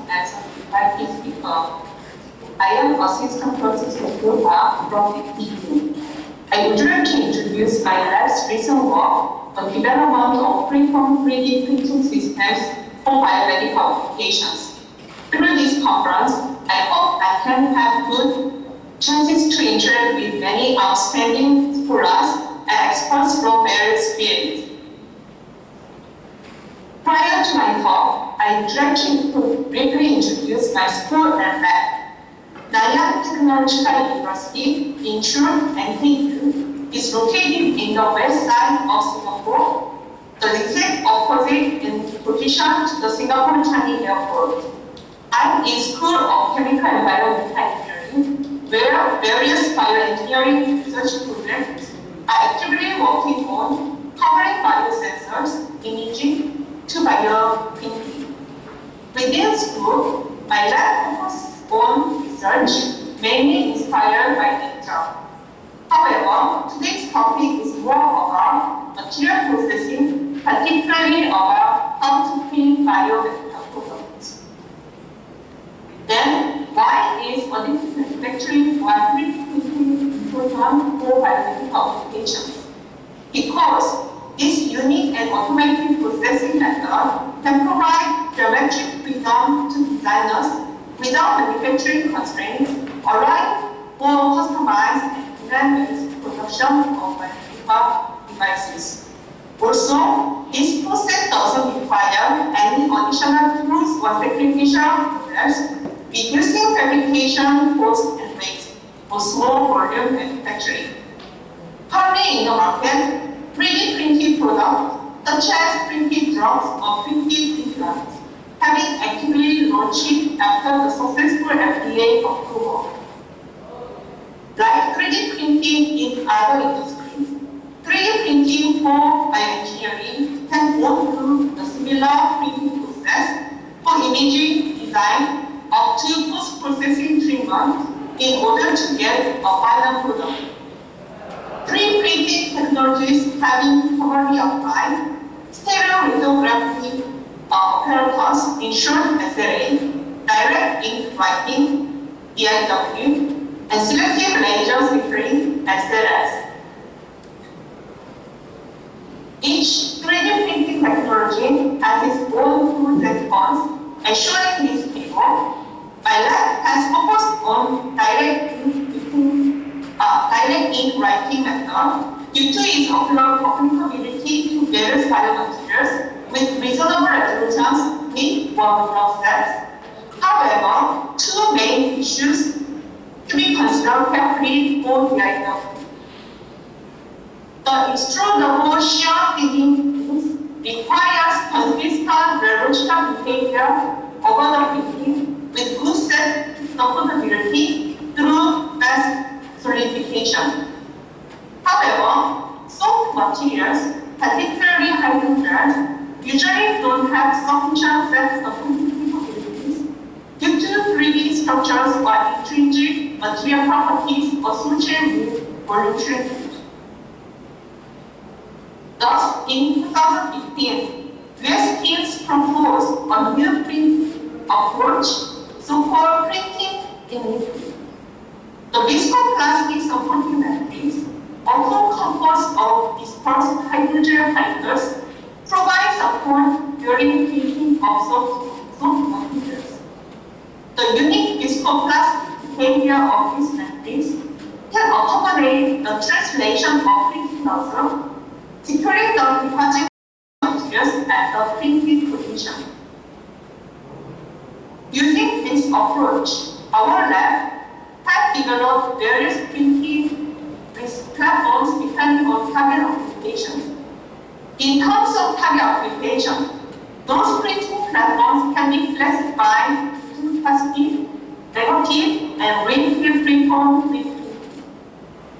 and certified speaker. I am Assistant Professor Juha from Univ. I would like to introduce my lab's recent work on development of Freeform 3D printing systems for biomedical applications. Through this conference, I hope I can have good chances to interact with many outstanding scholars and experts from various fields. Prior to my talk, I would like to briefly introduce my school and lab. Nanyang Technological University in Juha and Univ is located in the west side of Singapore, the exact opposite in position to the Singapore Changi Airport. I'm in School of Chemical and Biomedical Engineering, where various bioengineering research projects are actively working on covering biosensors, imaging, to bioprinting. Within school, my lab focuses on research mainly inspired by nature. However, today's topic is more about material processing, particularly about how to print biomedical products. Then, why is additive manufacturing while 3D printing important for biomedical applications? Because this unique and automated processing method can provide geometric freedom to designers without manufacturing constraints, allowing for customized and design-based production of biomedical devices. Also, this process doesn't require any additional tools or sacrificial process, reducing fabrication cost and weight for small volume manufacturing. Currently in the market, 3D printed products such as printed drugs or printed implants have been actively launched after the successful FDA approval. Like 3D printing in other industries, 3D printing for bioengineering can go through the similar printing process for imaging design up to post-processing treatment in order to get a final product. 3D printing technologies have been commonly applied: stereolithography apparatus, in short SLA, direct ink writing, DIW, and selective laser sintering, SLS. Each 3D printing technology has its own tools and cons, and shown in this table, my lab has focused on direct ink writing method due to its applicability to various biomaterials with reasonable resolutions with one drop steps. However, two main issues to be considered carefully for DIW. The extrudable shear feeding requires consistent rheological behavior over the printing with good set supportability through fast solidification. However, soft materials, particularly hydrogels, usually don't have sufficient sets of capabilities due to 3D structures or intrinsic material properties associated with volume shrinkage. Thus, in 2015, US teams proposed a new print approach, so-called printing in liquid. The viscoplastic supporting matrix, often composed of dispersed hydrogel particles, provide support during printing of soft materials. The unique viscoplastic behavior of this matrix can accommodate the translation of printing nozzle, securing the deposit materials at the printed position. Using this approach, our lab has developed various printing platforms depending on target applications. In terms of target application, those printing platforms can be classified into positive, negative, and relative freeform printing.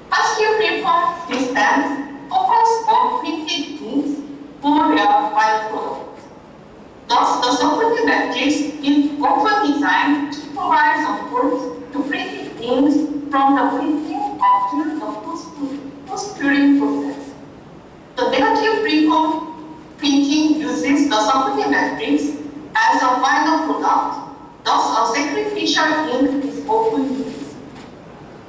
Positive freeform systems focus on printed inks for their final product. Thus, the supporting matrix is often designed to provide support to printed inks from the printing up to the post-curing process. The negative freeform printing uses the supporting matrix as a final product artificial ink is often used.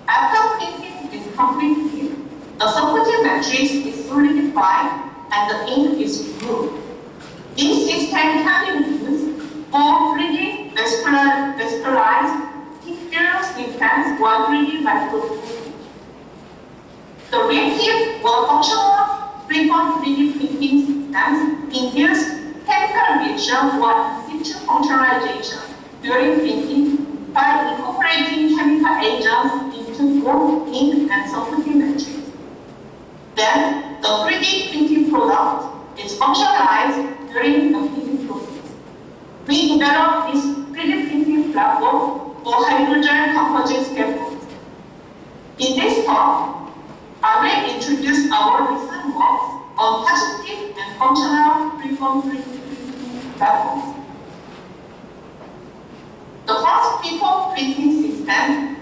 After printing is completed, the supporting matrix is solidified and the ink is removed. This system can be used for 3D vascularized tissue systems or 3D microprinting. The reactive or functional freeform 3D printing systems induce chemical reaction or in situ functionalization during printing by incorporating chemical agents into both ink and supporting matrix. Then, the 3D printing product is functionalized during the printing process. We developed this 3D printing platform for hydrogen composite scaffolds. In this talk, I will introduce our recent works on positive and functional freeform 3D printing platforms. The first freeform printing system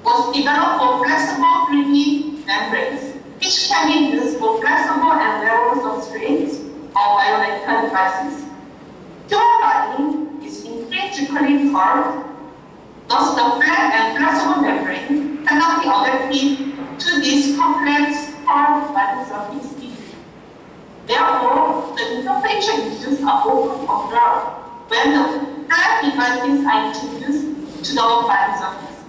was developed for flexible 3D membranes, which can be used for flexible and wearable substrates or biomedical devices. Pure body is intrinsically curved, thus the flat and flexible membrane cannot be adapted to this complex curved body surface. Therefore, the interface issues are often observed when the flat devices are introduced to the body surface.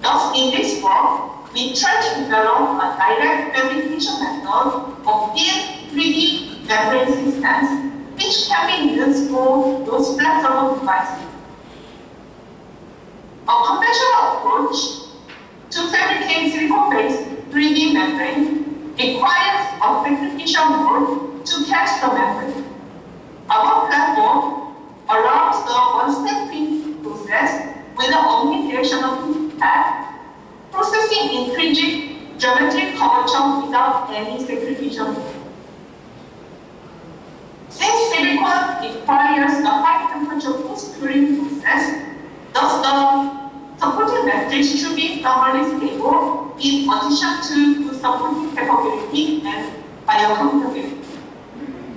Thus, in this work, we try to develop a direct fabrication method of these 3D membrane systems, which can be used for those flexible devices. A conventional approach to fabricate silicon-based 3D membrane requires a fabrication mold to catch the membrane. Our platform allows the one-step printing process with an omnidirectional printing path, processing intrinsic geometric curvature without any sacrificial. Since silicon requires a high temperature post-curing process, thus the supporting matrix should be thermally stable in addition to good supporting capability and biocompatibility.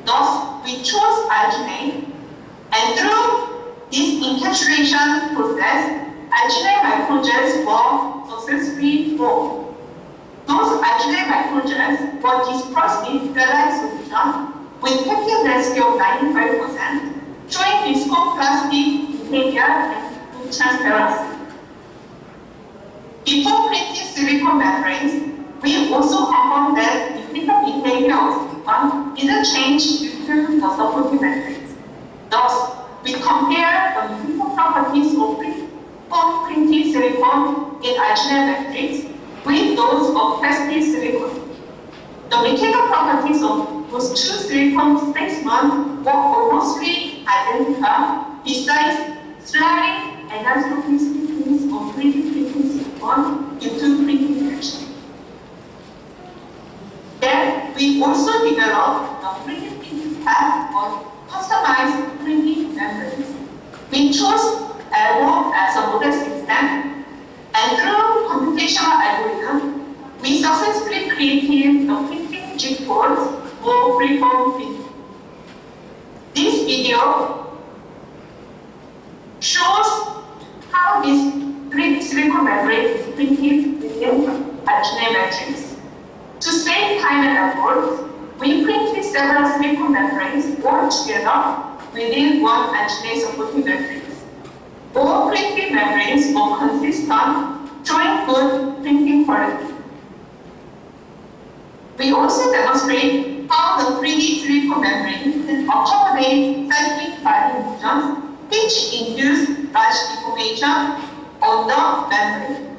Thus, we chose arginate, and through this encapsulation process, arginate microgels were successfully formed. Those arginate microgels were dispersed in sterilized solution with packing density of 95%, showing viscoplastic behavior and good transparency. Before printing silicon membranes, we also confirmed that the printer behavior of silicon didn't change due to the supporting matrix. Thus, we compare the mechanical properties of printed silicon in arginate matrix with those of tested silicon. The mechanical properties of those two silicon specimens were almost identical, besides slightly anisotropic stiffness of 3D printed silicon due to printing action. Then, we also developed the 3D printing path on customized printing membranes. We chose elbow as a model system, and through computational algorithm, we successfully created the printing jig boards for freeform printing. This video shows how this 3D silicon membrane is printed within arginate matrix. To save time and effort, we printed several silicon membranes all together within one arginate supporting matrix. All printed membranes were consistent, showing good printing quality. We also demonstrate how the 3D silicon membrane can accommodate cyclic body motions, which induce large deformation on the membrane.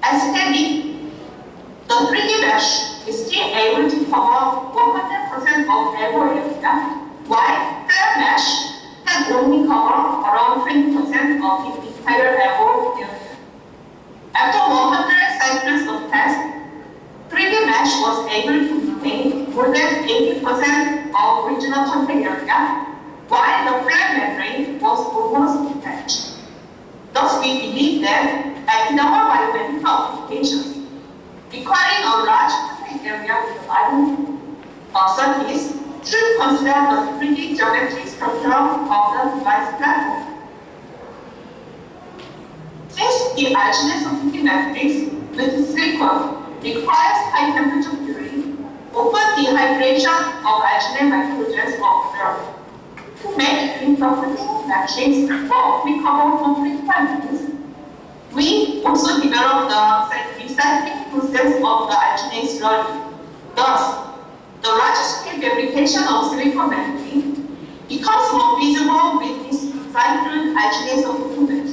Aesthetic, the 3D mesh is still able to cover 100% of elbow area, while flat mesh can only cover around 20% of the entire elbow area. After 100 cycles of test, 3D mesh was able to retain more than 80% of original contact area, while the flat membrane was almost detached. Thus, we believe that abnormal biomedical applications requiring a large contact area with the body surface should consider the 3D geometric structure of the device platform. the arsenophagy matrix with silicon requires high temperature curing, open dehydration of arsenate nitrogens occur. To make interpreting matrix more applicable to critical use, we also developed the recycling process of the arsenate slurry. Thus, the large-scale fabrication of silicon membrane becomes more feasible with this recycled arsenate of matrix.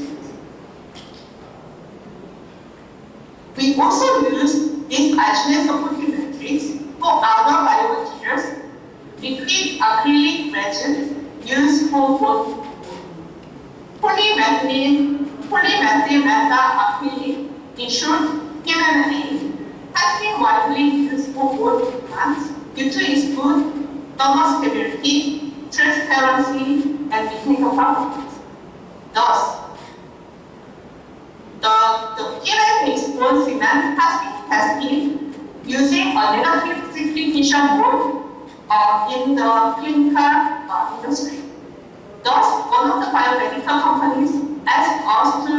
We also use this arsenate supporting matrix for other biomaterials, liquid acrylic resin used for both polymethyl acrylic, in short, PMMA, has been widely used for both plants due to its good thermal stability, transparency, and mechanical properties. Thus, the PMMA exposed cement has been tested using a negative simplification mode in the clinical industry. Thus, one of the biomedical companies asked us to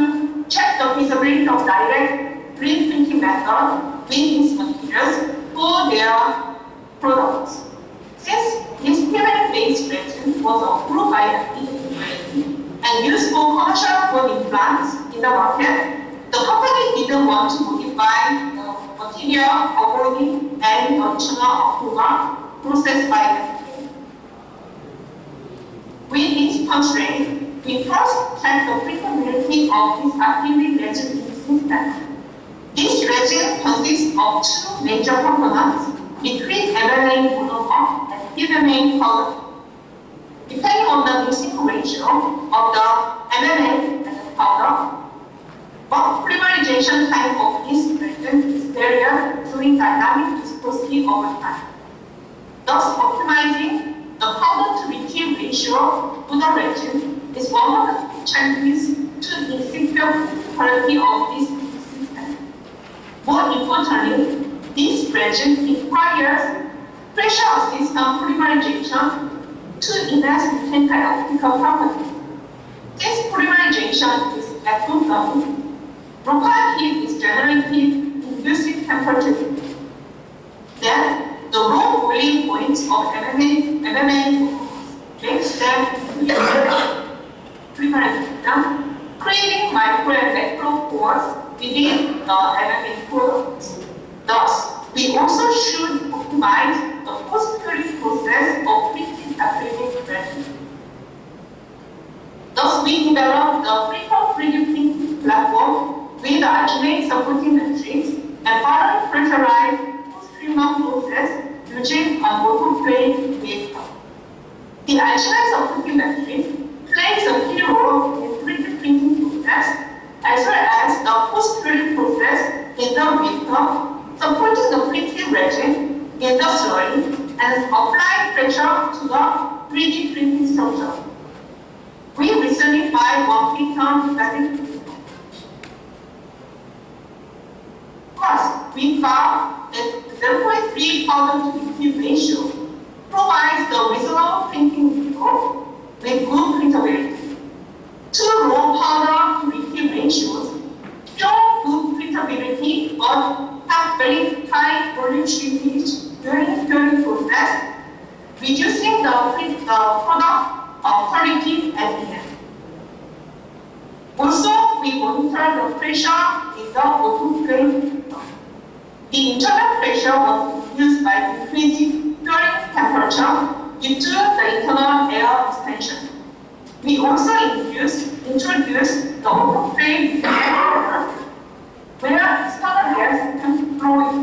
check the feasibility of direct green printing method with these materials for their products. Since this PMMA-based resin was approved by the FDA and used for commercial food implants in the market, the company didn't want to modify the material avoiding any additional approval processed by the FDA. With this constraint, we first checked the applicability of this acrylic resin in system. This resin consists of two major components, liquid MMA monomer and PMMA powder. Depending on the mixing ratio of the MMA and the powder, one polymerization time of this resin is varied during dynamic viscosity over time, thus optimizing the powder to liquid ratio to the resin is one of the challenges to increase quality of this system. More importantly, this resin requires pressure system polymerization to enhance mechanical and optical properties. Since polymerization is ectothermic, local heat is generated inducing temperature. Then, the raw boiling points of MMA makes them polymerization, creating micro and macro pores within the MMA products. Thus, we also should optimize the post-curing process of printing acrylic resin. Thus, we developed the Freeform 3D printing platform with the arsenate supporting matrix and further pressurized post-streamer process using a autoclave vehicle. The arsenate supporting matrix plays a key role in 3D printing process as well as the post-curing process in the vehicle, supporting the printing resin in the slurry and applying pressure to the 3D printing structure. We recently filed one patent regarding this. First, we found that 0.3 powder to liquid ratio provides the reasonable printing window with good printability. Two raw powder to liquid ratios show good printability but have very high volume shrinkage during curing process, reducing the product quality at the end. Also, we monitor the pressure in the autoclave. The internal pressure was reduced by increasing curing temperature due to the internal air expansion. We also introduced the autoclave where external gas can flow in.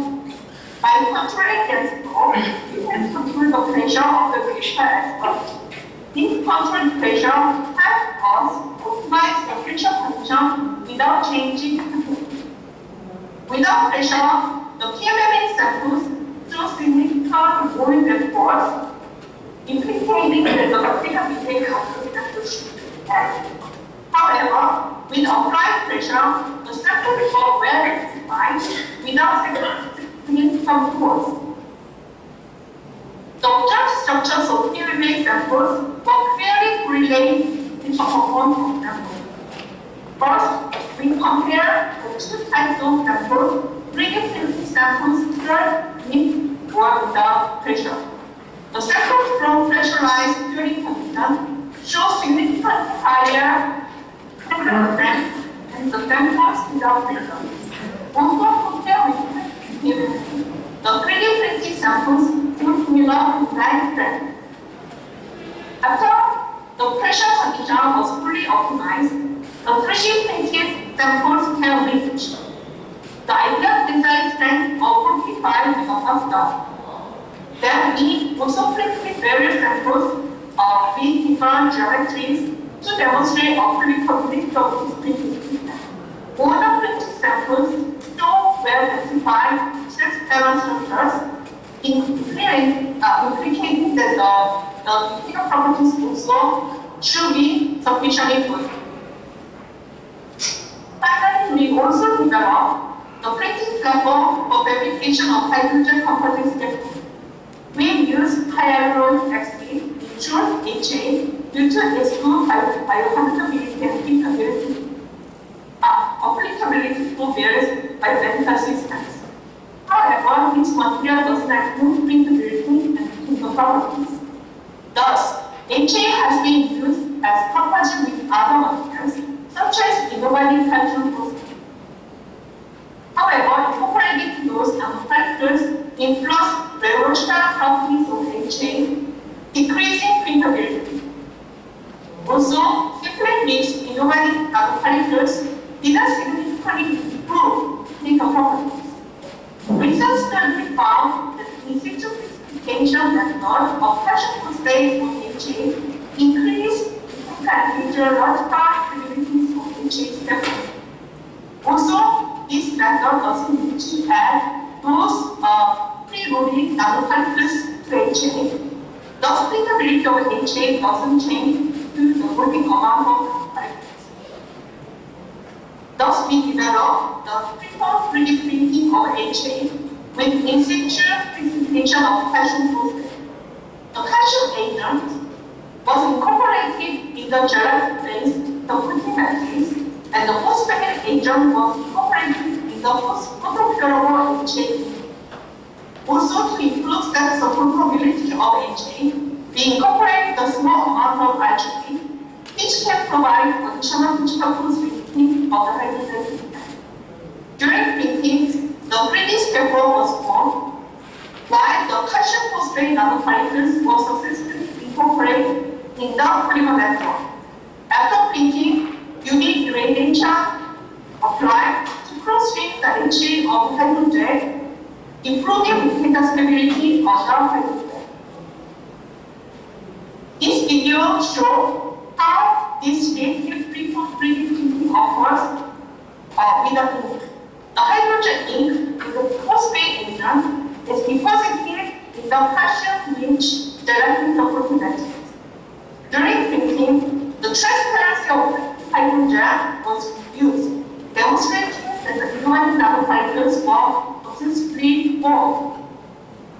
By controlling gas flow, we can control the pressure of the pressure as well. This controlled pressure helps us optimize the pressure function without changing temperature. Without pressure, the PMMA samples show significant volume and force, implicating that the particle became calculated. However, with applied pressure, the sample results well rectified without significant force. The observed structures of PMMA samples were clearly correlated with the components of samples. First, we compare the two types of samples, 3D printed samples stored with or without pressure. The samples from pressurized curing condition show significantly higher temperature strength than the samples without pressure. Also compare with the 3D printed samples show similar design strength. After the pressure condition was fully optimized, the 3D printed samples can reach the ideal design strength of 45 megapascal. Then we also printed various samples with different geometries to demonstrate applicability of this printing system. All the printed samples show well-defined stress-parent structures, implicating that the physical properties also should be sufficiently good. Finally, we also developed the printing platform for fabrication of hydrogen composite scaffold. We use hyaluronic acid, short HA, due to its good biocompatibility and applicability to various biomedical systems. However, this material does not improve printability and chemical properties. Thus, HA has been used as composite with other materials, such as innovative calcium phosphate. However, incorporating those nanoparticles influence rheological properties of HA, decreasing printability. Also, simply mixed innovative nanoparticles did not significantly improve chemical properties. Recent studies found that in situ precipitation method of calcium phosphate on HA increased physiological capabilities of HA step. Also, this method doesn't need to add those pre-loading nanoparticles to HA. The applicability of HA doesn't change due to the loading amount of nanoparticles. Thus, we developed the Freeform 3D printing of HA with in situ precipitation of calcium phosphate. The calcium agent was incorporated in the gelatin-based printing matrix, and the phosphate agent was incorporated in the photocurable HA. Also, to improve the supportability of HA, we incorporate the small amount of RGB, which can provide additional physical possibility of the hydrogen system. During printing, the 3D scaffold was formed, while the calcium phosphate nanoparticles were successfully incorporated in the polymer network. After printing, UV irradiation applied to cross-link the HA of hydrogen, improving the stability of the hydrogen. This video shows how this reactive Freeform 3D printing occurs with the ink. The hydrogen ink with the phosphate agent is deposited in the calcium-rich gelatin supporting matrix. During printing, the transparency of hydrogen was used, demonstrating that the innovative nanoparticles were successfully formed.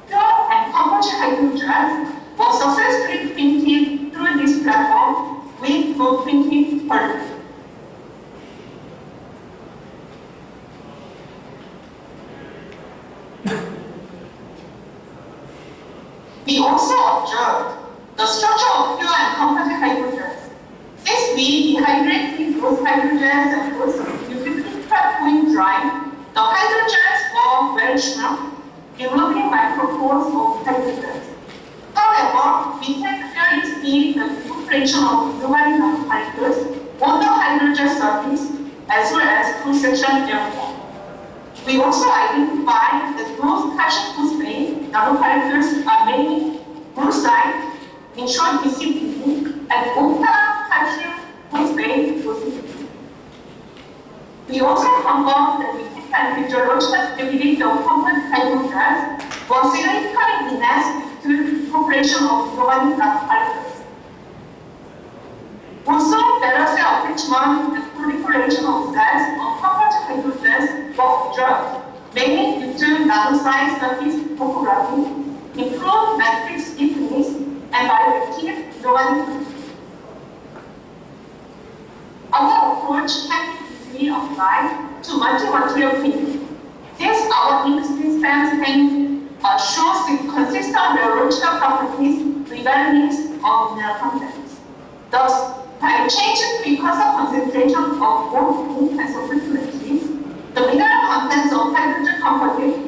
Pure and composite hydrogen was successfully printed through this platform with no printing quality. We also observed the structure of pure and composite hydrogens. Since we dehydrated those hydrogens and those using when drying, the hydrogens were very shrunk, developing micropores of hydrogens. However, we can clearly see the incorporation of inorganic nanoparticles on the hydrogen surface as well as cross-section area. We also identified that those calcium phosphate nanoparticles are mainly bullseye in short viscosity and ultra calcium phosphate viscosity. We also confirmed that the physical and physiological stability of composite hydrogens was significantly enhanced through the incorporation of inorganic nanoparticles. Also, better cell attachment and proliferation of cells of composite hydrogens were observed, mainly due to nanosized surface topography, improved matrix stiffness, and bioactive inorganic. Our approach can be be applied to multi-material printing. This our ink systems can show consistent biological properties regardless of mineral contents. Thus, by changing precursor concentration of both ink and superfluities, the mineral contents of hydrogen composites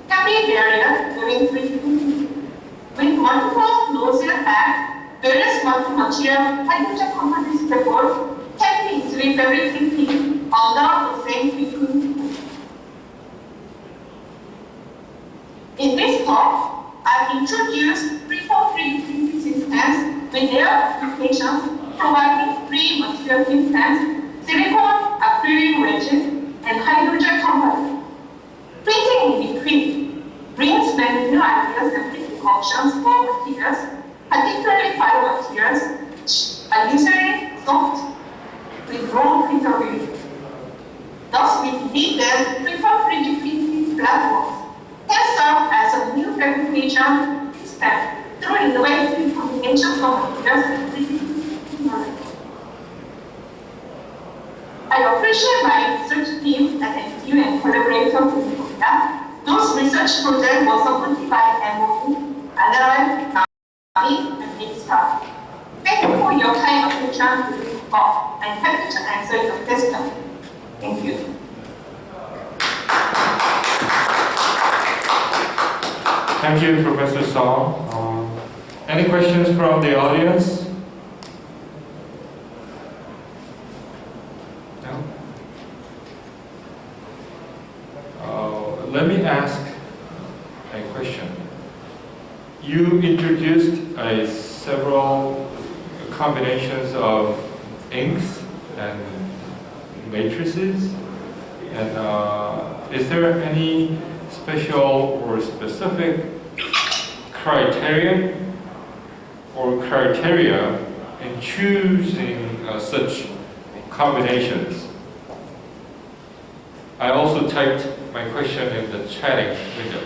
can be varied during printing. With multiple nozzle bags, various multi-material hydrogen composites therefore can be easily fabricated under the same printing. In this talk, I've introduced Freeform 3D printing systems with their applications, providing three material systems: silicon, acrylic resin, and hydrogen composite. Printing in between brings many new ideas and printing options for materials, particularly biomaterials, which are usually soft with low printability. Thus, we believe that Freeform 3D printing platforms can serve as a new fabrication system through innovative combinations of materials and printing technology. I appreciate my research team at NTU and collaborators in Korea. Those research projects were supported by MOU, Analyze, NAMI, and Mixta. Thank you for your kind attention to this talk. I'm happy to answer your questions. Thank you. Thank you, Professor Song. Any questions from the audience? No? Let me ask a question. You introduced several combinations of inks and matrices, and is there any special or specific criteria in choosing such combinations? I also typed my question in the chatting window.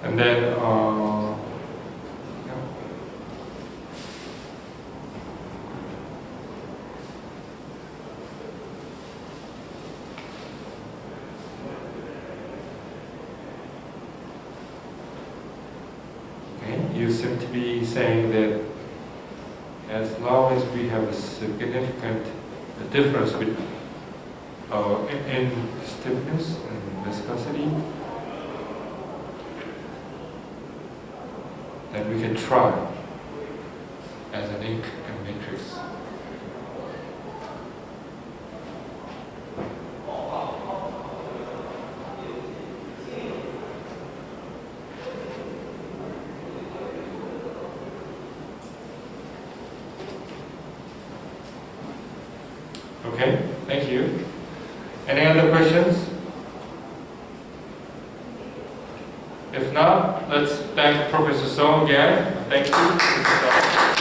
And then, you seem to be saying that as long as we have a significant difference in stiffness and viscosity, then we can try as an ink and matrix. Okay, thank you. Any other questions? If not, let's thank Professor Song again. Thank you, Professor Song.